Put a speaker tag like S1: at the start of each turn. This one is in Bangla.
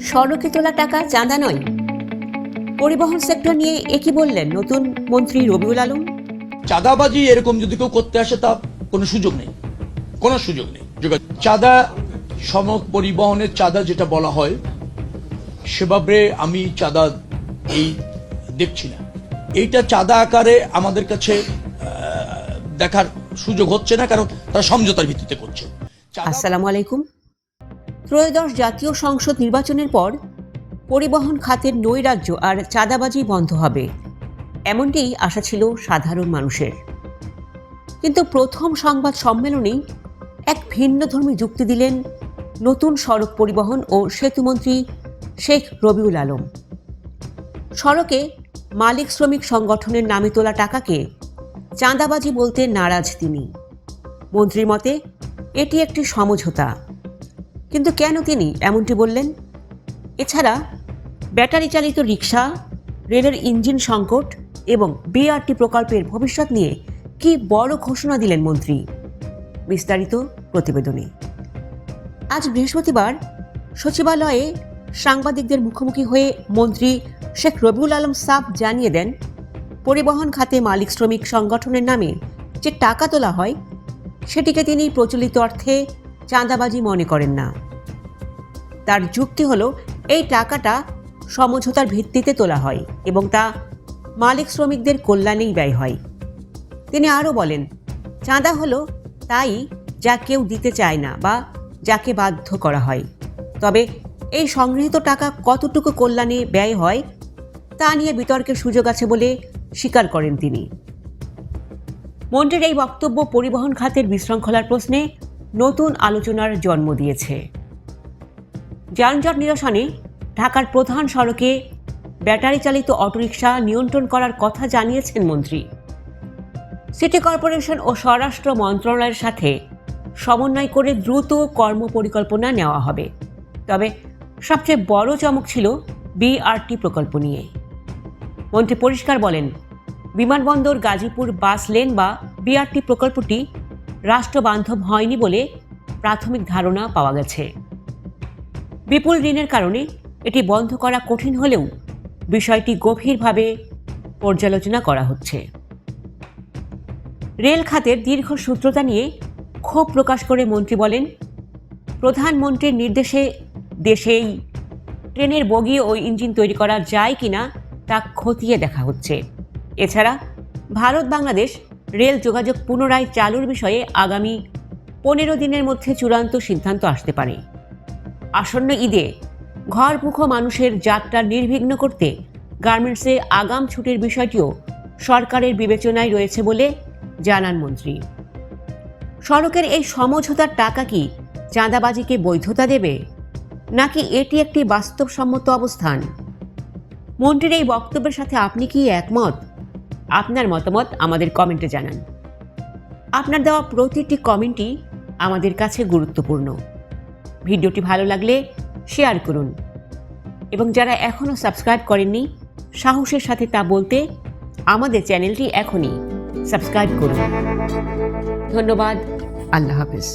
S1: সড়কে তোলা টাকা চাঁদা নয়। পরিবহন সেক্টর নিয়ে একই বললেন নতুন মন্ত্রী রবিউল আলম।
S2: চাঁদাবাজি এরকম যদি কেউ করতে আসে তা কোনো সুযোগ নেই, কোনো সুযোগ নেই। চাঁদা সড়ক পরিবহনের চাঁদা যেটা বলা হয় সেভাবে আমি চাঁদা এই দেখছি না। এইটা চাঁদা আকারে আমাদের কাছে দেখার সুযোগ হচ্ছে না, কারণ তারা সমঝোতার ভিত্তিতে করছে।
S1: আসসালামু আলাইকুম। ত্রয়োদশ জাতীয় সংসদ নির্বাচনের পর পরিবহন খাতের নৈরাজ্য আর চাঁদাবাজি বন্ধ হবে, এমনটিই আশা ছিল সাধারণ মানুষের। কিন্তু প্রথম সংবাদ সম্মেলনেই এক ভিন্নধর্মী যুক্তি দিলেন নতুন সড়ক পরিবহন ও সেতুমন্ত্রী শেখ রবিউল আলম। সড়কে মালিক শ্রমিক সংগঠনের নামে তোলা টাকাকে চাঁদাবাজি বলতে নারাজ তিনি। মন্ত্রীর মতে এটি একটি সমঝোতা। কিন্তু কেন তিনি এমনটি বললেন? এছাড়া ব্যাটারি চালিত রিক্সা, রেলের ইঞ্জিন সংকট এবং বিআরটি প্রকল্পের ভবিষ্যৎ নিয়ে কি বড় ঘোষণা দিলেন মন্ত্রী? বিস্তারিত প্রতিবেদনে। আজ বৃহস্পতিবার সচিবালয়ে সাংবাদিকদের মুখোমুখি হয়ে মন্ত্রী শেখ রবিউল আলম সাফ জানিয়ে দেন, পরিবহন খাতে মালিক শ্রমিক সংগঠনের নামে যে টাকা তোলা হয় সেটিকে তিনি প্রচলিত অর্থে চাঁদাবাজি মনে করেন না। তার যুক্তি হলো এই টাকাটা সমঝোতার ভিত্তিতে তোলা হয় এবং তা মালিক শ্রমিকদের কল্যাণেই ব্যয় হয়। তিনি আরও বলেন, চাঁদা হলো তাই যা কেউ দিতে চায় না বা যাকে বাধ্য করা হয়। তবে এই সংগৃহীত টাকা কতটুকু কল্যাণে ব্যয় হয় তা নিয়ে বিতর্কের সুযোগ আছে বলে স্বীকার করেন তিনি। মন্ত্রীর এই বক্তব্য পরিবহন খাতের বিশৃঙ্খলার প্রশ্নে নতুন আলোচনার জন্ম দিয়েছে। যানজট নিরসনে ঢাকার প্রধান সড়কে ব্যাটারি চালিত অটোরিকশা নিয়ন্ত্রণ করার কথা জানিয়েছেন মন্ত্রী। সিটি কর্পোরেশন ও স্বরাষ্ট্র মন্ত্রণালয়ের সাথে সমন্বয় করে দ্রুত কর্মপরিকল্পনা নেওয়া হবে। তবে সবচেয়ে বড় চমক ছিল বিআরটি প্রকল্প নিয়ে। মন্ত্রী পরিষ্কার বলেন, বিমানবন্দর গাজীপুর বাস লেন বা বিআরটি প্রকল্পটি রাষ্ট্রবান্ধব হয়নি বলে প্রাথমিক ধারণা পাওয়া গেছে। বিপুল ঋণের কারণে এটি বন্ধ করা কঠিন হলেও বিষয়টি গভীরভাবে পর্যালোচনা করা হচ্ছে। রেল খাতের দীর্ঘ সূত্রতা নিয়ে ক্ষোভ প্রকাশ করে মন্ত্রী বলেন, প্রধানমন্ত্রীর নির্দেশে দেশেই ট্রেনের বগি ও ইঞ্জিন তৈরি করা যায় কিনা তা খতিয়ে দেখা হচ্ছে। এছাড়া ভারত বাংলাদেশ রেল যোগাযোগ পুনরায় চালুর বিষয়ে আগামী 15 দিনের মধ্যে চূড়ান্ত সিদ্ধান্ত আসতে পারে। আসন্ন ঈদে ঘরমুখো মানুষের যাত্রা নির্বিঘ্ন করতে গার্মেন্টসে আগাম ছুটির বিষয়টিও সরকারের বিবেচনায় রয়েছে বলে জানান মন্ত্রী। সড়কের এই সমঝোতার টাকা কি চাঁদাবাজিকে বৈধতা দেবে, নাকি এটি একটি বাস্তবসম্মত অবস্থান? মন্ত্রীর এই বক্তব্যের সাথে আপনি কি একমত? আপনার মতামত আমাদের কমেন্টে জানান। আপনার দেওয়া প্রতিটি কমেন্টই আমাদের কাছে গুরুত্বপূর্ণ। ভিডিওটি ভালো লাগলে শেয়ার করুন এবং যারা এখনও সাবস্ক্রাইব করেননি, সাহসের সাথে তা বলতে আমাদের চ্যানেলটি এখনই সাবস্ক্রাইব করুন। ধন্যবাদ। আল্লাহ হাফেজ।